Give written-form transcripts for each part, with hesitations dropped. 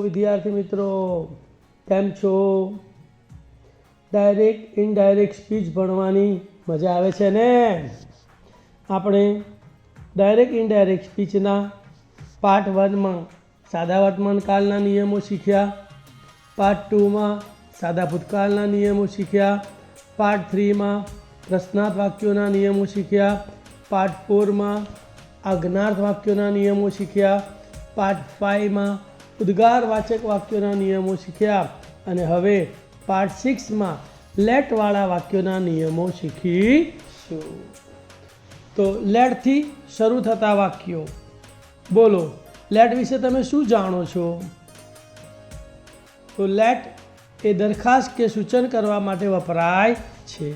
વિદ્યાર્થી મિત્રો, કેમ છો? ડાયરેક્ટ ઇનડાયરેક્ટ સ્પીચ ભણવાની મજા આવે છે ને? આપણે ડાયરેક્ટ ઇનડાયરેક્ટ સ્પીચના પાર્ટ 1માં સાદા વર્તમાનકાળના નિયમો શીખ્યા, પાર્ટ 2માં સાદા ભૂતકાળના નિયમો શીખ્યા, પાર્ટ 3માં પ્રશ્નાર્થ વાક્યોના નિયમો શીખ્યા, પાર્ટ 4માં આજ્ઞાર્થ વાક્યોના નિયમો શીખ્યા, પાર્ટ 5માં ઉદ્ગારવાચક વાક્યોના નિયમો શીખ્યા અને હવે પાર્ટ 6માં લેટવાળા વાક્યોના નિયમો શીખીશું. તો લેટથી શરૂ થતા વાક્યો બોલો. લેટ વિશે તમે શું જાણો છો? તો લેટ એ દરખાસ્ત કે સૂચન કરવા માટે વપરાય છે.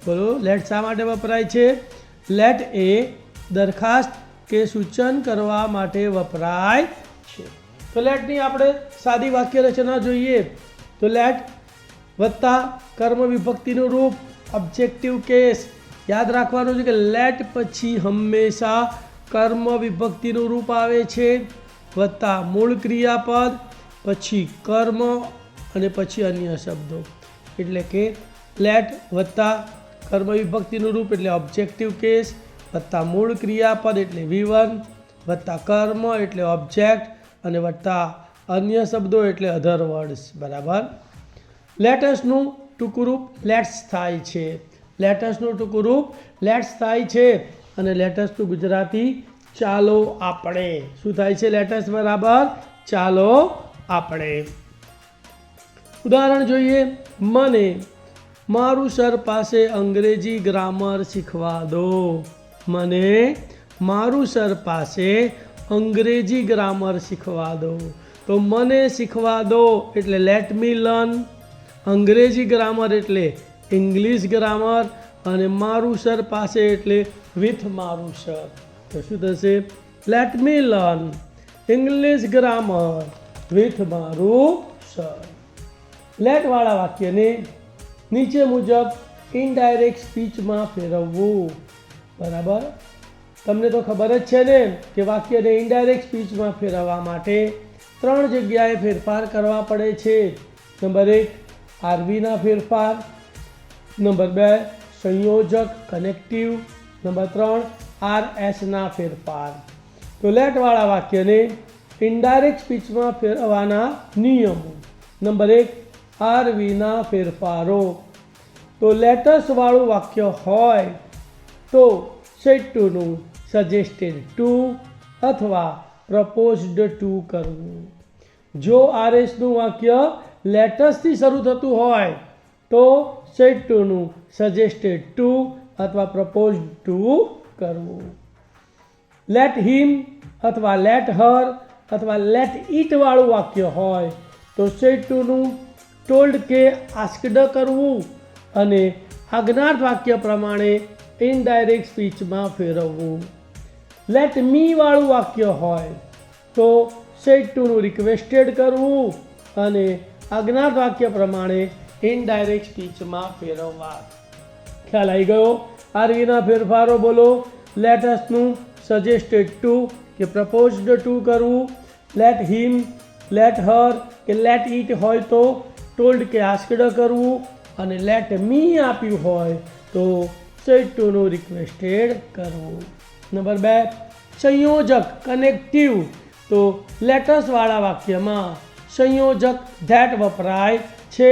બોલો, લેટ શા માટે વપરાય છે? લેટ એ દરખાસ્ત કે સૂચન કરવા માટે વપરાય છે. તો લેટની આપણે સાદી વાક્ય રચના જોઈએ. તો લેટ વત્તા કર્મ વિભક્તિનું રૂપ ઓબ્જેક્ટિવ કેસ. યાદ રાખવાનું છે કે લેટ પછી હંમેશા કર્મ વિભક્તિનું રૂપ આવે છે, વત્તા મૂળ ક્રિયાપદ, પછી કર્મ અને પછી અન્ય શબ્દો. એટલે કે લેટ વત્તા કર્મ વિભક્તિનું રૂપ એટલે ઓબ્જેક્ટિવ કેસ, વત્તા મૂળ ક્રિયાપદ એટલે V1, વત્તા કર્મ એટલે ઓબ્જેક્ટ અને વત્તા અન્ય શબ્દો એટલે અધર વર્ડ્સ. બરાબર. લેટસનું ટૂંકું રૂપ લેટ્સ થાય છે. લેટસનું ટૂંકું રૂપ લેટ્સ થાય છે અને લેટસનું ગુજરાતી ચાલો આપણે. શું થાય છે? લેટસ બરાબર ચાલો આપણે. ઉદાહરણ જોઈએ. મને મારું સર પાસે અંગ્રેજી ગ્રામર શીખવા દો. મને મારું સર પાસે અંગ્રેજી ગ્રામર શીખવા દો. તો મને શીખવા દો એટલે લેટ મી લર્ન, અંગ્રેજી ગ્રામર એટલે ઇંગ્લિશ ગ્રામર અને મારું સર પાસે એટલે વિથ મારું સર. તો શું થશે? Let me learn English grammar with મારું સર. લેટવાળા વાક્યને નીચે મુજબ ઇનડાયરેક્ટ સ્પીચમાં ફેરવવું. બરાબર. તમને તો ખબર જ છે ને કે વાક્યને ઇનડાયરેક્ટ સ્પીચમાં ફેરવવા માટે 3 જગ્યાએ ફેરફાર કરવા પડે છે. નંબર 1 આરવીના ફેરફાર, નંબર 2 સંયોજક કનેક્ટિવ, નંબર 3 RSના ફેરફાર. તો લેટવાળા વાક્યને ઇનડાયરેક્ટ સ્પીચમાં ફેરવવાના નિયમો. નંબર 1 આરવીના ફેરફારો. તો લેટસવાળું વાક્ય હોય તો સેડ ટુનું સજેસ્ટેડ ટુ અથવા પ્રપોઝડ ટુ કરવું. જો RSનું વાક્ય લેટસથી શરૂ થતું હોય તો સેડ ટુનું સજેસ્ટેડ ટુ અથવા પ્રપોઝડ ટુ કરવું. લેટ હિમ અથવા લેટ હર અથવા લેટ ઇટ વાળું વાક્ય હોય તો સેડ ટુનું ટોલ્ડ કે આસ્કડ કરવું અને આજ્ઞાર્થ વાક્ય પ્રમાણે ઇનડાયરેક્ટ સ્પીચમાં ફેરવવું. લેટ મી વાળું વાક્ય હોય તો સેડ ટુનું રિક્વેસ્ટેડ કરવું અને આજ્ઞાર્થ વાક્ય પ્રમાણે ઇનડાયરેક્ટ સ્પીચમાં ફેરવવા. ખ્યાલ આવી ગયો? આરવીના ફેરફારો બોલો. લેટસનું સજેસ્ટેડ ટુ કે પ્રપોઝડ ટુ કરવું, લેટ હિમ, લેટ હર કે લેટ ઇટ હોય તો ટોલ્ડ કે આસ્કડ કરવું અને લેટ મી આપ્યું હોય તો સેડ ટુનું રિક્વેસ્ટેડ કરવું. નંબર 2 સંયોજક કનેક્ટિવ. તો લેટસવાળા વાક્યમાં સંયોજક ધેટ વપરાય છે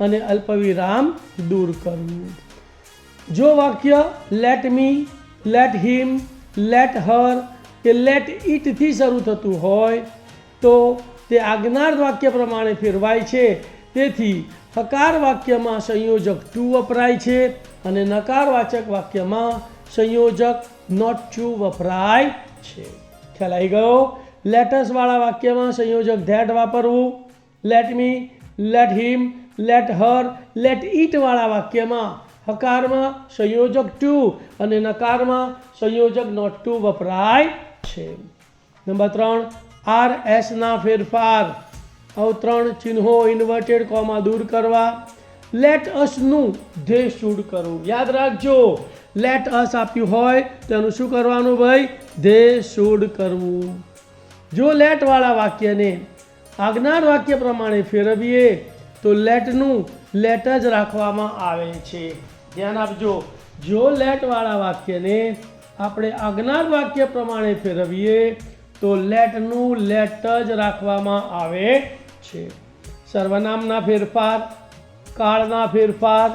અને અલ્પવિરામ દૂર કરવું. જો વાક્ય let me, let him, let her કે લેટ ઇટથી શરૂ થતું હોય તો તે આજ્ઞાર્થ વાક્ય પ્રમાણે ફેરવાય છે. તેથી હકાર વાક્યમાં સંયોજક ટુ વપરાય છે અને નકારવાચક વાક્યમાં સંયોજક નોટ ટુ વપરાય છે. ખ્યાલ આવી ગયો? લેટસવાળા વાક્યમાં સંયોજક ધેટ વાપરવું. Let me, let him, let her, let it વાળા વાક્યમાં હકારમાં સંયોજક ટુ અને નકારમાં સંયોજક નોટ ટુ વપરાય છે. નંબર 3 RSના ફેરફાર. અવતરણ ચિહ્નો ઇન્વર્ટેડ કોમા દૂર કરવા. લેટ અસનું ધે શુડ કરવું. યાદ રાખજો, લેટ અસ આપ્યું હોય તેનું શું કરવાનું ભાઈ? ધે શુડ કરવું. જો લેટવાળા વાક્યને આજ્ઞાર વાક્ય પ્રમાણે ફેરવીએ તો લેટનું લેટ જ રાખવામાં આવે છે. ધ્યાન આપજો, જો લેટવાળા વાક્યને આપણે આજ્ઞાર વાક્ય પ્રમાણે ફેરવીએ તો લેટનું લેટ જ રાખવામાં આવે છે. સર્વનામના ફેરફાર, કાળના ફેરફાર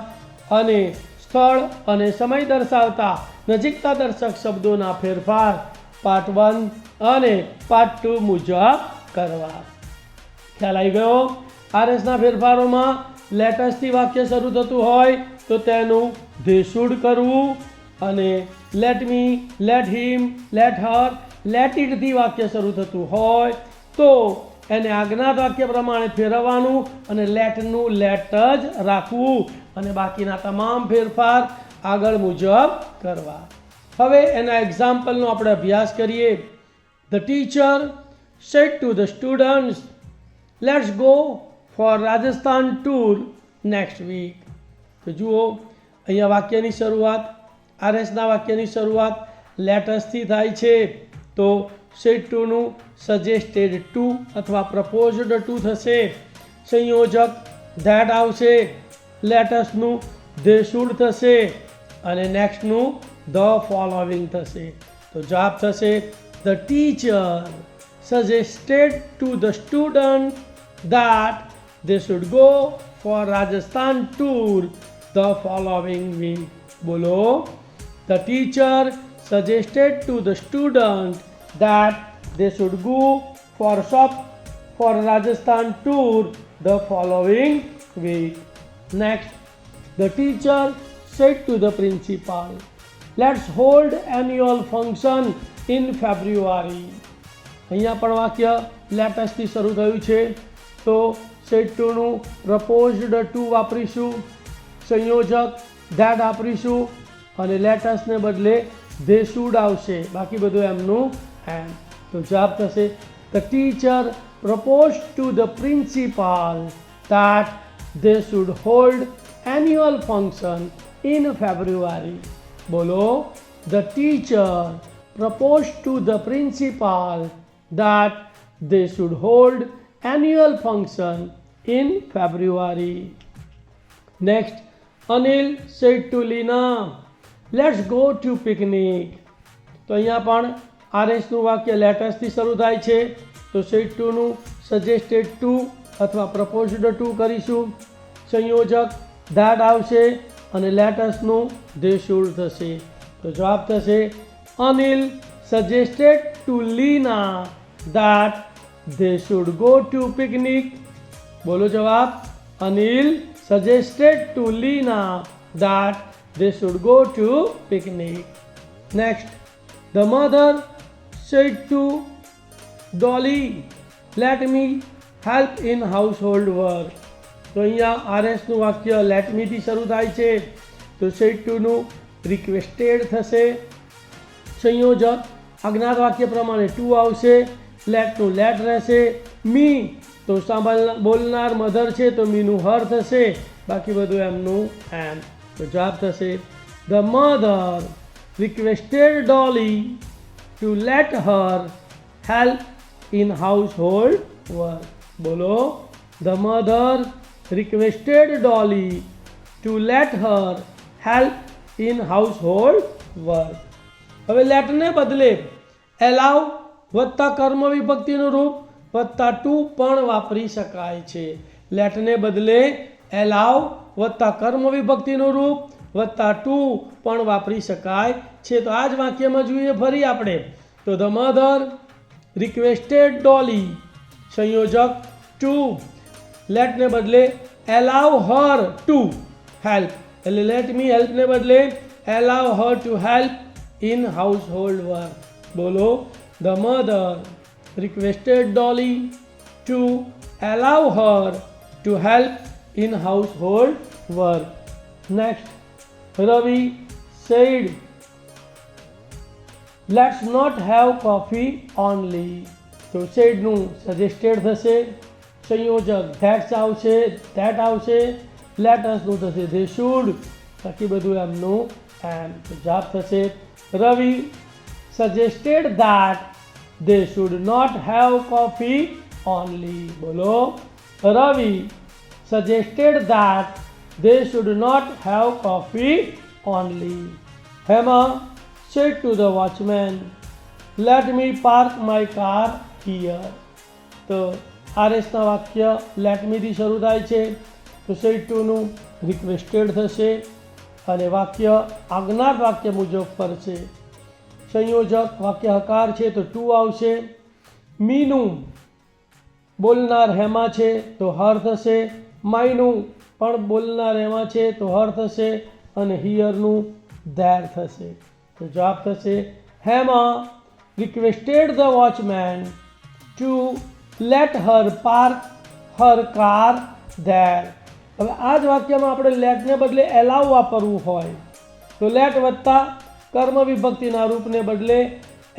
અને સ્થળ અને સમય દર્શાવતા નજીકતા દર્શક શબ્દોના ફેરફાર પાર્ટ 1 અને પાર્ટ 2 મુજબ કરવા. ખ્યાલ આવી ગયો? આરએસના ફેરફારોમાં લેટસથી વાક્ય શરૂ થતું હોય તો તેનું ધે શુડ કરવું, અને let me, let him, let her, let ઇટથી વાક્ય શરૂ થતું હોય તો એને આજ્ઞાત વાક્ય પ્રમાણે ફેરવવાનું અને લેટનું લેટ જ રાખવું, અને બાકીના તમામ ફેરફાર આગળ મુજબ કરવા. હવે એના એક્ઝામ્પલનો આપણે અભ્યાસ કરીએ. The teacher said to the students, let's go for Rajasthan tour next week. તો જુઓ, અહીંયા વાક્યની શરૂઆત, આરએસના વાક્યની શરૂઆત લેટસથી થાય છે તો સેડ ટુનું સજેસ્ટેડ ટુ અથવા પ્રપોઝડ ટુ થશે. સંયોજક ધેટ આવશે, લેટસનું ધે શુડ થશે અને નેક્સ્ટનું ધ ફોલોવિંગ થશે. તો જવાબ થશે the teacher suggested to the student that they should go for Rajasthan tour the following week. બોલો, the teacher suggested to the student that they should go for Rajasthan tour the following week. Next, the teacher said to the principal, let's hold annual function in February. અહીંયા પણ વાક્ય લેટસથી શરૂ થયું છે તો sad ટુનું proposed two વાપરીશું, સંયોજક that વાપરીશું અને લેટસને બદલે ધે શુડ આવશે, બાકી બધું એમનું એમ. તો જવાબ થશે the teacher propose to the principal that they should hold annual function in February. બોલો, the teacher proposed to the principal that they should hold annual function in February. Next, Anil said to Lina, let's go to picnic. તો અહીંયા પણ આરએસનું વાક્ય લેટસથી શરૂ થાય છે તો sad ટુનું suggested two અથવા પ્રપોઝડ ટુ કરીશું, સંયોજક ધેટ આવશે અને લેટસનું ધે શુડ થશે. તો જવાબ થશે Anil suggested to Lina that they should go to picnic. બોલો જવાબ, Anil suggested to Lina that they should go to picnic. Next, the mother said to Dolly, let me help in household work. તો અહીંયા આરએસનું વાક્ય late મીથી શરૂ થાય છે તો sad ટુનું requested થશે, સંયોજક આજ્ઞાત વાક્ય પ્રમાણે ટુ આવશે, લેટનું લેટ રહેશે, મી તો બોલનાર મધર છે તો મીનું હર થશે, બાકી બધું એમનું એમ. તો જવાબ થશે the mother requested Dolly to let her help in household work. બોલો, the mother requested Dolly to let her help in household work. હવે લેટને બદલે એલાવ વત્તા કર્મ વિભક્તિનું રૂપ વત્તા ટુ પણ વાપરી શકાય છે. લેટને બદલે એલાવ વત્તા કર્મ વિભક્તિનું રૂપ વત્તા ટુ પણ વાપરી શકાય છે. તો આ જ વાક્યમાં જોઈએ ફરી આપણે તો ધ મધર રિક્વેસ્ટેડ ડોલી, સંયોજક ટુ, લેટને બદલે એલાવ હર ટુ હેલ્પ, એટલે લેટ મી હેલ્પને બદલે allow her to help in household work. બોલો, the mother requested Dolly to allow her to help in household work. Next, Ravi said let's not have coffee only. તો સેડનું suggested થશે, સંયોજક that's આવશે, that આવશે, લેટસનું થશે ધે શુડ, બાકી બધું એમનું એમ. તો જવાબ થશે Ravi suggested that they should not have coffee only. બોલો. Ravi suggested that they should not have coffee only. Hema said to the watchman, let me park my car here. તો આરએસના વાક્ય લેટ મીથી શરૂ થાય છે, તો સેડ ટુનું રિક્વેસ્ટેડ થશે અને વાક્ય આજ્ઞાત વાક્ય મુજબ ફરશે. સંયોજક વાક્ય હકાર છે તો ટુ આવશે. મીનું બોલનાર હેમા છે તો હર થશે. માયનું પણ બોલનાર હેમા છે તો હર થશે અને હિયરનું ધેર થશે. તો જવાબ થશે Hema requested the watchman to let her park her car there. હવે આ જ વાક્યમાં આપણે લેટને બદલે એલાવ વાપરવું હોય તો લેટ વત્તા કર્મ વિભક્તિના રૂપને બદલે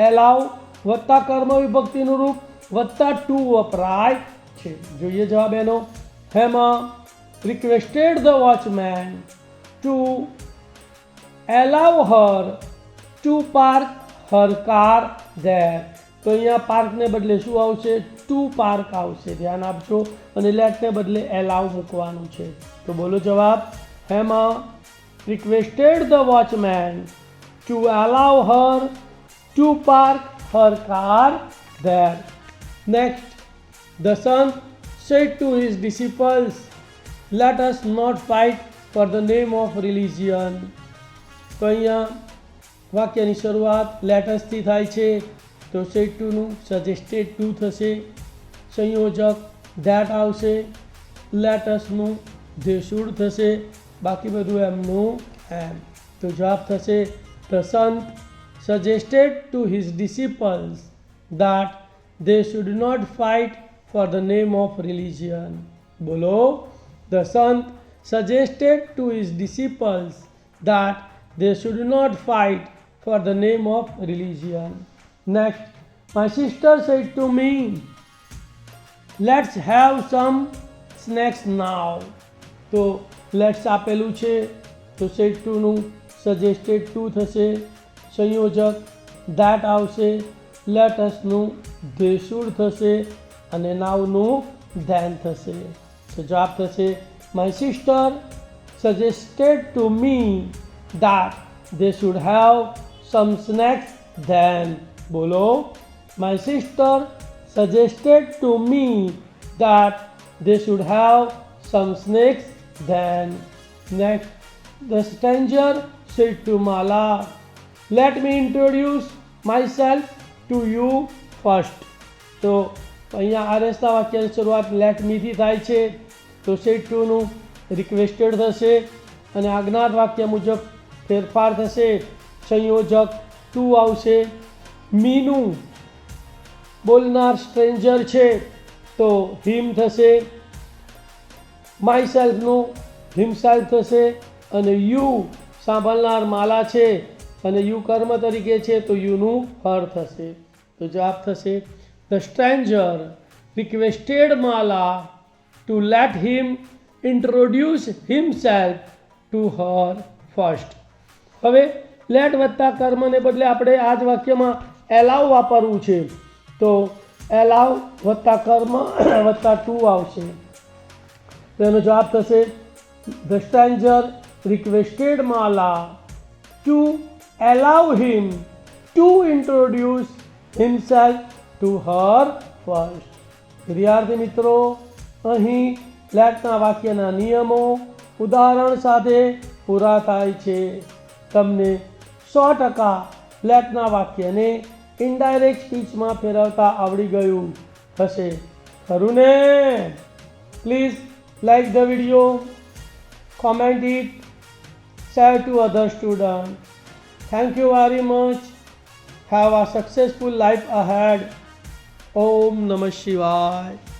એલાવ વત્તા કર્મ વિભક્તિનું રૂપ વત્તા ટુ વપરાય છે. જોઈએ જવાબ એનો. Hema requested the watchman to allow her to park her car there. તો અહીંયા પાર્કને બદલે શું આવશે? ટુ પાર્ક આવશે. ધ્યાન આપજો. અને લેટને બદલે એલાવ મૂકવાનું છે. તો બોલો જવાબ. Hema requested the watchman to allow her to park her car there. Next, the saint said to his disciples, let us not fight for the name of religion. તો અહીંયા વાક્યની શરૂઆત લેટસથી થાય છે તો સેડ ટુનું સજેસ્ટેડ ટુ થશે. સંયોજક ધેટ આવશે. લેટસનું they should થશે. બાકી બધું એમનું એમ. તો જવાબ થશે ધ સંત suggested to his disciples that they should not fight for the name of religion. બોલો. The Sant suggested to his disciples that they should not fight for the name of religion. Next, my sister said to me, let's have some snacks now. તો let's આપેલું છે તો sad ટુનું suggested two થશે. સંયોજક that આવશે. લેટસનું they should થશે અને નાવનું than થશે. તો જવાબ થશે my sister suggested to me that they should have some snacks then. બોલો. My sister suggested to me that they should have some snacks then. Next, the stranger said to Mala, let me introduce myself to you first. તો અહીંયા આરએસના વાક્યની શરૂઆત late મીથી થાય છે તો sad ટુનું requested થશે અને આજ્ઞાત વાક્ય મુજબ ફેરફાર થશે. સંયોજક ટુ આવશે. મીનું બોલનાર સ્ટ્રેન્જર છે તો હિમ થશે. માય સેલ્ફનું હિમસેલ્ફ થશે અને યુ સાંભળનાર માલા છે અને યુ કર્મ તરીકે છે તો યુનું હર થશે. તો જવાબ થશે the stranger requested Mala to let him introduce himself to her first. હવે લેટ વત્તા કર્મને બદલે આપણે આ જ વાક્યમાં એલાવ વાપરવું છે તો એલાવ વત્તા કર્મ વત્તા ટુ આવશે. તો એનો જવાબ થશે the stranger requested Mala to allow him to introduce himself to her first. વિદ્યાર્થી મિત્રો, અહીં લેટના વાક્યના નિયમો ઉદાહરણ સાથે પૂરા થાય છે. તમને 100% લેટના વાક્યને ઇનડાયરેક્ટ સ્પીચમાં ફેરવતા આવડી ગયું હશે, ખરું ને? Please like the video, comment it, share to other students. Thank you very much. Have a successful life ahead. Om Namah Shivaya.